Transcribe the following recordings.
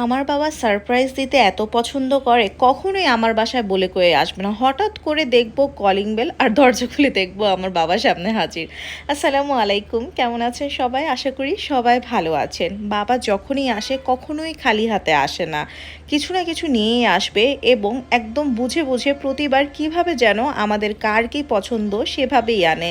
আমার বাবা সারপ্রাইজ দিতে এত পছন্দ করে, কখনোই আমার বাসায় বলে কয়ে আসবে না। হঠাৎ করে দেখবো কলিং বেল আর দরজা খুলে দেখবো আমার বাবা সামনে হাজির। আসসালামু আলাইকুম, কেমন আছেন সবাই? আশা করি সবাই ভালো আছেন। বাবা যখনই আসে কখনোই খালি হাতে আসে না, কিছু না কিছু নিয়েই আসবে এবং একদম বুঝে বুঝে প্রতিবার কিভাবে যেন আমাদের কার কি পছন্দ সেভাবেই আনে।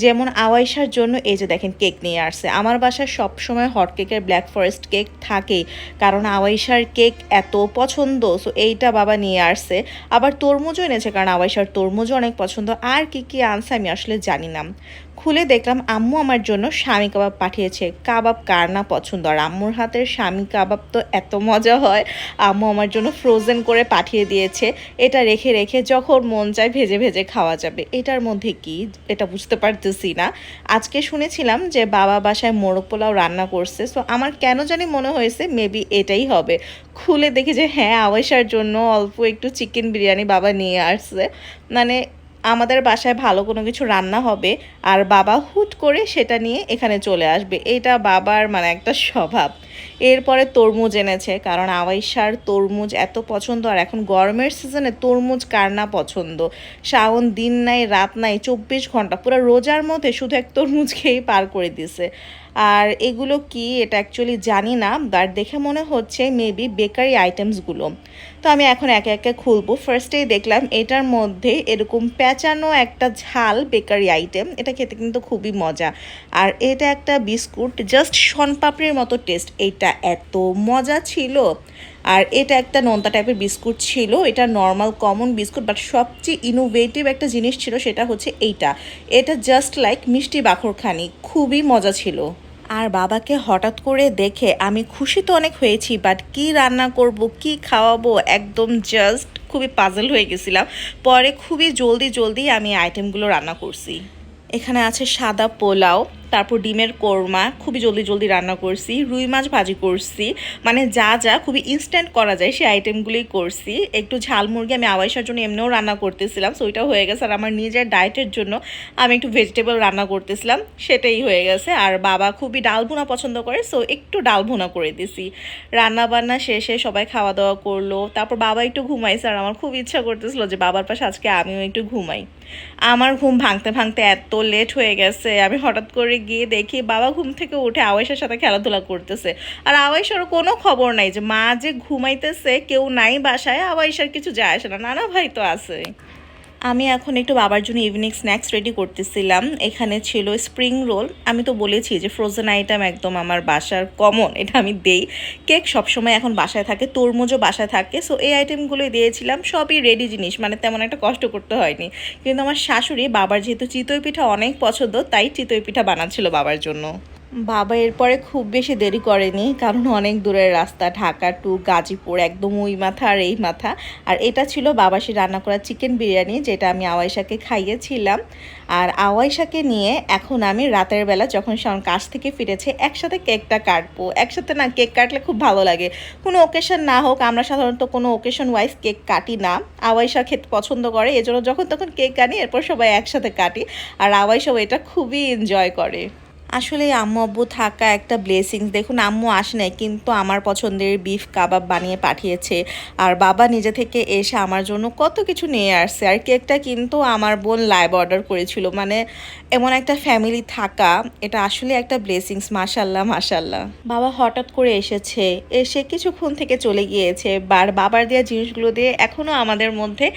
যেমন আওয়াইশার জন্য এই যে দেখেন কেক নিয়ে আসছে। আমার বাসায় সবসময় হট কেকের ব্ল্যাক ফরেস্ট কেক থাকেই, কারণ আওয়াইশার কেক এত পছন্দ। সো এইটা বাবা নিয়ে আসছে। আবার তরমুজও এনেছে, কারণ আওয়াইশার তরমুজও অনেক পছন্দ। আর কি কি আনছে আমি আসলে জানি না। খুলে দেখলাম আম্মু আমার জন্য স্বামী কাবাব পাঠিয়েছে। কাবাব কার না পছন্দ, আর আম্মুর হাতের স্বামী কাবাব তো এত মজা হয়। আম্মু আমার জন্য ফ্রোজেন করে পাঠিয়ে দিয়েছে। এটা রেখে রেখে যখন মন চায় ভেজে ভেজে খাওয়া যাবে। এটার মধ্যে কি এটা বুঝতে পারতেছি না। আজকে শুনেছিলাম যে বাবা বাসায় মোরগ পোলাও রান্না করছে, সো আমার কেন জানি মনে হয়েছে মেবি এটাই হবে। খুলে দেখি যে হ্যাঁ, আওয়াইশার জন্য অল্প একটু চিকেন বিরিয়ানি বাবা নিয়ে আসছে। মানে আমাদের বাসায় ভালো কোনো কিছু রান্না হবে আর বাবা হুট করে সেটা নিয়ে এখানে চলে আসবে, এটা বাবার মানে একটা স্বভাব। এরপরে তরমুজ এনেছে, কারণ আওয়াইশার তরমুজ এত পছন্দ। আর এখন গরমের সিজনে তরমুজ কার না পছন্দ। শ্রাবণ দিন নাই রাত নাই, 24 ঘন্টা পুরো রোজার মধ্যে শুধু এক তরমুজ খেয়েই পার করে দিছে। আর এগুলো কি এটা অ্যাকচুয়ালি জানি না, বাট দেখে মনে হচ্ছে মেবি বেকারি আইটেমসগুলো। তো আমি এখন একে একে খুলবো। ফার্স্টেই দেখলাম এটার মধ্যে এরকম পেঁচানো একটা ঝাল বেকারি আইটেম, এটা খেতে কিন্তু খুবই মজা। আর এটা একটা বিস্কুট, জাস্ট শনপাপড়ির মতো টেস্ট, এটা এত মজা ছিল। আর এটা একটা নোনতা টাইপের বিস্কুট ছিল, এটা নর্মাল কমন বিস্কুট, বাট সবচেয়ে ইনোভেটিভ একটা জিনিস ছিল সেটা হচ্ছে এইটা। এটা জাস্ট লাইক মিষ্টি বাখরখানি, খুবই মজা ছিল। আর বাবাকে হঠাৎ করে দেখে আমি খুশি তো অনেক হয়েছি, বাট কি রান্না করব কি খাওয়াবো একদম জাস্ট খুবই পাজল হয়ে গেছিলাম। পরে খুবই জলদি জলদি আমি আইটেমগুলো রান্না করছি। এখানে আছে সাদা পোলাও, তারপর ডিমের কোরমা, খুবই জলদি জলদি রান্না করছি। রুই মাছ ভাজি করছি, মানে যা যা খুবই ইনস্ট্যান্ট করা যায় সেই আইটেমগুলোই করছি। একটু ঝাল মুরগি আমি আওয়াইশার জন্য এমনিও রান্না করতেছিলাম, সো ওইটাও হয়ে গেছে। আর আমার নিজের ডায়েটের জন্য আমি একটু ভেজিটেবল রান্না করতেছিলাম, সেটাই হয়ে গেছে। আর বাবা খুবই ডাল ভুনা পছন্দ করে, সো একটু ডাল ভুনা করে দিছি। রান্না বান্না শেষে সবাই খাওয়া দাওয়া করলো, তারপর বাবা একটু ঘুমাইছে। আর আমার খুব ইচ্ছা করতেছিল যে বাবার পাশে আজকে আমিও একটু ঘুমাই। আমার ঘুম ভাঙতে ভাঙতে এত লেট হয়ে গেছে, আমি হঠাৎ করে গিয়ে দেখি বাবা ঘুম থেকে উঠে আওয়াইশার সাথে খেলাধুলা করতেছে। আর আওয়াইশারও কোনো খবর নাই যে মা যে ঘুমাইতেছে, কেউ নাই বাসায়। আওয়াইশার কিছু যায় আসে না, নানা ভাই তো আছে। আমি এখন একটু বাবার জন্য ইভিনিং স্ন্যাক্স রেডি করতেছিলাম। এখানে ছিল স্প্রিং রোল। আমি তো বলেছি যে ফ্রোজেন আইটেম একদম আমার বাসার কমন, এটা আমি দেই। কেক সবসময় এখন বাসায় থাকে, তরমুজও বাসায় থাকে, সো এই আইটেমগুলোই দিয়েছিলাম। সবই রেডি জিনিস, মানে তেমন একটা কষ্ট করতে হয়নি। কিন্তু আমার শাশুড়ি বাবার যেহেতু চিতই পিঠা অনেক পছন্দ, তাই চিতই পিঠা বানাচ্ছিল বাবার জন্য। বাবা এরপরে খুব বেশি দেরি করেনি, কারণ অনেক দূরের রাস্তা, ঢাকা টু গাজীপুর, একদম ওই মাথা আর এই মাথা। আর এটা ছিল বাবাসী রান্না করা চিকেন বিরিয়ানি, যেটা আমি আওয়াইশাকে খাইয়েছিলাম। আর আওয়াইশাকে নিয়ে এখন আমি রাতের বেলা যখন শাওন কাজ থেকে ফিরেছে একসাথে কেকটা কাটবো। একসাথে না কেক কাটলে খুব ভালো লাগে, কোনো ওকেশন না হোক। আমরা সাধারণত কোনো ওকেশন ওয়াইজ কেক কাটি না, আওয়াইশা খেতে পছন্দ করে, এজন্য যখন তখন কেক আনি, এরপর সবাই একসাথে কাটি। আর আওয়াইশাও এটা খুবই এনজয় করে। আসলে আম্মু আব্বু থাকা একটা ব্লেসিংস। দেখুন আম্মু আসে নাই, কিন্তু আমার পছন্দের বিফ কাবাব বানিয়ে পাঠিয়েছে। আর বাবা নিজে থেকে এসে আমার জন্য কত কিছু নিয়ে আসছে। আর কেকটা কিন্তু আমার বোন লাইভ অর্ডার করেছিল। মানে এমন একটা ফ্যামিলি থাকা, এটা আসলে একটা ব্লেসিংস। মাশাল্লাহ মাশাল্লাহ। বাবা হঠাৎ করে এসেছে, এসে কিছুক্ষণ থেকে চলে গিয়েছে। বাবার দেওয়া জিনিসগুলো দিয়ে এখনও আমাদের মধ্যে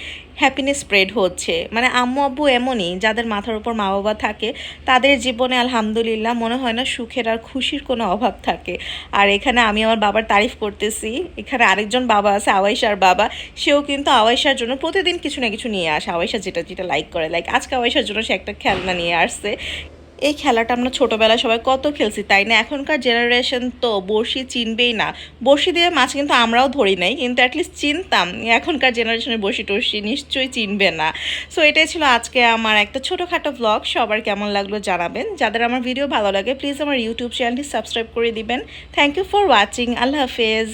হ্যাপিনেস স্প্রেড হচ্ছে। মানে আম্মু আব্বু এমনই, যাদের মাথার উপর মা বাবা থাকে তাদের জীবনে আলহামদুলিল্লাহ মনে হয় না সুখের আর খুশির কোনো অভাব থাকে। আর এখানে আমি আমার বাবার তারিফ করতেছি। এখানে আরেকজন বাবা আছে, আওয়াইশার বাবা, সেও কিন্তু আওয়াইশার জন্য প্রতিদিন কিছু না কিছু নিয়ে আসে। আওয়াইশা যেটা যেটা লাইক করে, লাইক আজকে আওয়াইশার জন্য সে একটা খেলনা নিয়ে আসছে। এই খেলাটা আমরা ছোটোবেলায় সবাই কত খেলছি, তাই না? এখনকার জেনারেশন তো বড়শি চিনবেই না। বড়শি দিয়ে মাছ কিন্তু আমরাও ধরি নাই, কিন্তু অ্যাটলিস্ট চিনতাম। এখনকার জেনারেশনের বড়শি টড়শি নিশ্চয়ই চিনবে না। সো এটাই ছিল আজকে আমার একটা ছোটোখাটো ব্লগ। সবার কেমন লাগলো জানাবেন। যাদের আমার ভিডিও ভালো লাগে প্লিজ আমার ইউটিউব চ্যানেলটি সাবস্ক্রাইব করে দিবেন। Thank you for watching. Allah হাফেজ।